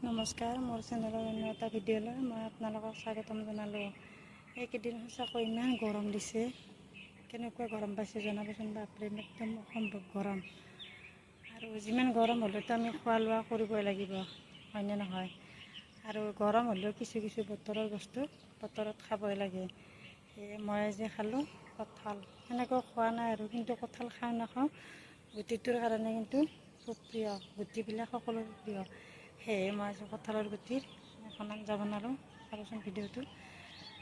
নমস্কাৰ, মোৰ চেনেলৰ অন্য এটা ভিডিঅ'লৈ মই আপোনালোকক স্বাগতম জনালোঁ। এইকেইদিন সঁচাকৈ ইমান গৰম দিছে, কেনেকুৱা গৰম পাইছে জনাবচোন। বাপৰে, একদম অসম্ভৱ গৰম। আৰু যিমান গৰম হ'লেতো আমি খোৱা লোৱা কৰিবই লাগিব, হয়নে নহয়? আৰু গৰম হ'লেও কিছু কিছু বতৰৰ বস্তু বতৰত খাবই লাগে। সেয়ে মই আজি খালোঁ কঁঠাল। সেনেকৈ খোৱা নাই আৰু, কিন্তু কঁঠাল খাওঁ নাখাওঁ গুটিটোৰ কাৰণে কিন্তু খুব প্ৰিয়, গুটিবিলাক সকলোৰে প্ৰিয়। সেয়ে মই আজি কঁঠালৰ গুটিৰ এখন আঞ্জা বনালোঁ, চাবচোন ভিডিঅ'টো।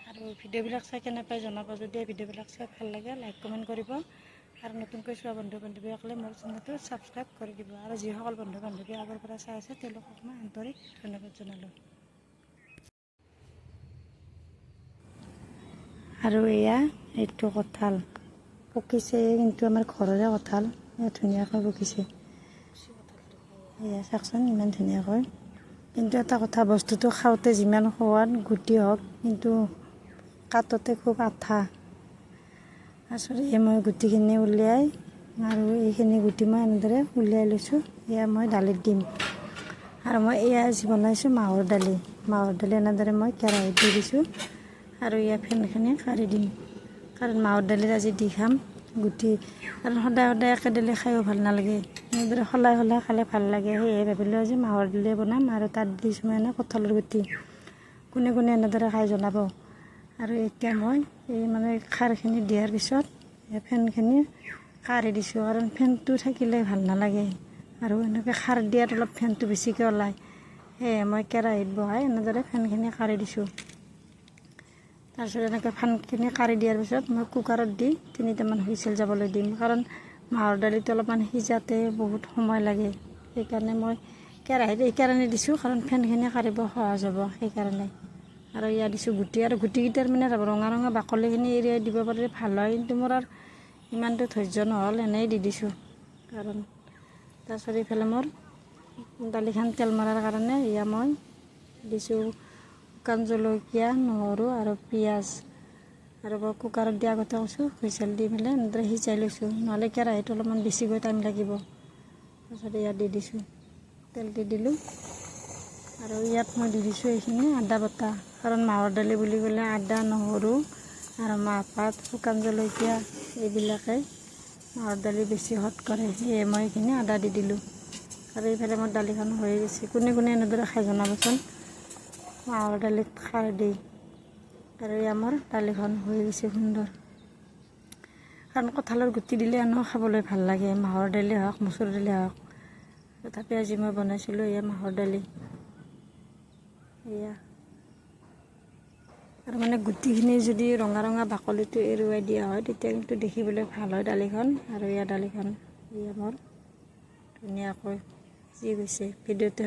আৰু ভিডিঅ'বিলাক চাই কেনে পাই জনাব। যদি ভিডিঅ'বিলাক চাই ভাল লাগে লাইক কমেণ্ট কৰিব, আৰু নতুনকৈ চোৱা বন্ধু বান্ধৱীসকলে মোৰ চেনেলটো ছাবস্ক্ৰাইব কৰি দিব। আৰু যিসকল বন্ধু বান্ধৱী আগৰ পৰা চাই আছে তেওঁলোকক মই আন্তৰিক ধন্যবাদ জনালোঁ। আৰু এইটো কঁঠাল পকিছে, কিন্তু আমাৰ ঘৰৰে কঁঠাল, ধুনীয়াকৈ পকিছে। এয়া চাওকচোন ইমান ধুনীয়াকৈ। কিন্তু এটা কথা, বস্তুটো খাওঁতে যিমান সোৱাদ, গুটি হওক, কিন্তু কাটোতে খুব আঠা। আচলতে মই গুটিখিনি উলিয়াই, আৰু এইখিনি গুটি মই এনেদৰে উলিয়াই লৈছোঁ। এয়া মই দালিত দিম। আৰু মই এয়া আজি বনাইছোঁ মাহৰ দালি। মাহৰ দালি এনেদৰে মই কেৰাহীত দি দিছোঁ, আৰু এয়া ফেনখিনি কাঢ়ি দিম, কাৰণ মাহৰ দালিত আজি দি খাম গুটি। কাৰণ সদায় সদায় একে দালি খায়ো ভাল নালাগে, এনেদৰে সলাই সলাই খালে ভাল লাগে। সেয়ে ভাবিলোঁ আজি মাহৰ দালি বনাম, আৰু তাত দিছোঁ মই এনে কঁঠালৰ গুটি। কোনে কোনে এনেদৰে খাই জনাব। আৰু এতিয়া মই এই খাৰখিনি দিয়াৰ পিছত ফেনখিনি কাঢ়ি দিছোঁ, কাৰণ ফেনটো থাকিলে ভাল নালাগে, আৰু এনেকৈ খাৰ দিয়াত অলপ ফেনটো বেছিকৈ ওলায়। সেয়ে মই কেৰাহীত বহাই এনেদৰে ফেনখিনি কাঢ়ি দিছোঁ। তাৰপিছত এনেকৈ ফেনখিনি কাঢ়ি দিয়াৰ পিছত মই কুকাৰত দি 3টামান হুইচেল যাবলৈ দিম, কাৰণ মাহৰ দালিটো অলপমান সিজাতে বহুত সময় লাগে। সেইকাৰণে মই কেৰাহীত এইকাৰণে দিছোঁ, কাৰণ ফেনখিনি কাঢ়িব সহজ হ'ব সেইকাৰণে। আৰু ইয়াত দিছোঁ গুটি, আৰু গুটিকেইটাৰ ৰঙা ৰঙা বাকলিখিনি এৰিয়াই দিব পাৰিলে ভাল হয়, কিন্তু মোৰ আৰু ইমানটো ধৈৰ্য নহ'ল, এনেই দি দিছোঁ। কাৰণ তাৰপিছত এইফালে মোৰ দালিখন তেল মৰাৰ কাৰণে এয়া মই দিছোঁ শুকান জলকীয়া, নহৰু আৰু পিঁয়াজ। আৰু মই কুকাৰত দিয়া আগতে কৈছোঁ হুইচেল দি পেলাই এনেদৰে সিজাই লৈছোঁ, নহ'লে কেৰাহীত অলপমান বেছিকৈ টাইম লাগিব। তাৰপিছত ইয়াত দি দিছোঁ, তেল দি দিলোঁ। আৰু ইয়াত মই দি দিছোঁ এইখিনি আদা বটা, কাৰণ মাহৰ দালি বুলি ক'লে আদা, নহৰু আৰু মাহপাত, শুকান জলকীয়া এইবিলাকে মাহৰ দালি বেছি সোৱাদ কৰে। সেয়ে মই এইখিনি আদা দি দিলোঁ। আৰু এইফালে মোৰ দালিখন হৈ গৈছে। কোনে কোনে এনেদৰে খাই জনাবচোন, মাহৰ দালিত খাৰ দি। আৰু আমাৰ দালিখন হৈ গৈছে সুন্দৰ, কাৰণ কঁঠালৰ গুটি দিলে এনেও খাবলৈ ভাল লাগে, মাহৰ দালি হওক মচুৰ দালি হওক। তথাপি আজি মই বনাইছিলোঁ এয়া মাহৰ দালি। এয়া আৰু গুটিখিনি যদি ৰঙা ৰঙা বাকলিটো এৰুৱাই দিয়া হয়, তেতিয়া কিন্তু দেখিবলৈ ভাল হয় দালিখন। আৰু এয়া দালিখন এয়া মোৰ ধুনীয়াকৈ সিজি গৈছে। ভিডিঅ'টো